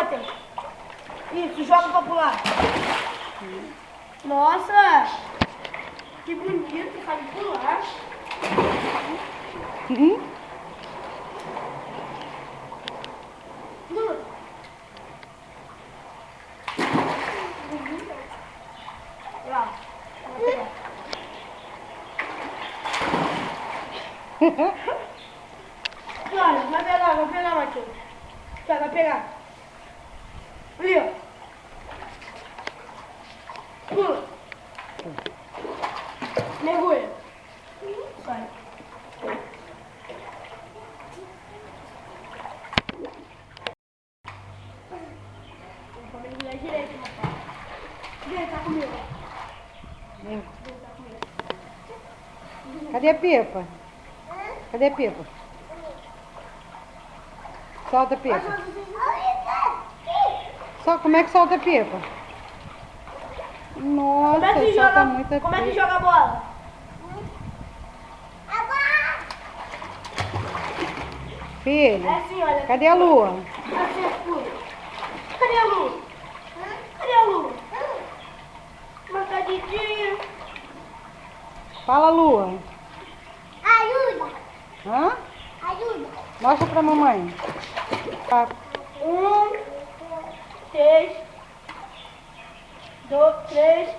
Matheus. Isso, joga pra pular. Nossa! Que bonito, sabe pular. Lá. Olha, vai pegar, Matheus. Vai pegar. Ali, ó. Pula. Mergulha. Sai. Vou mergulhar direito, rapaz. Vem, tá comigo. Cadê a Pepa? Cadê a Pepa? Solta a Pepa. Só, como é que solta a Pepa? Nossa, solta muita Como é que Pepa. joga a bola? Filho, É assim, olha. cadê a Lua? Assim, escuro. Cadê a Lu? Cadê a Lu? Marcadinho. Fala, Lua. Ajuda! Hã? Ajuda! Mostra pra mamãe. Tá. 1, 3, 2, 3.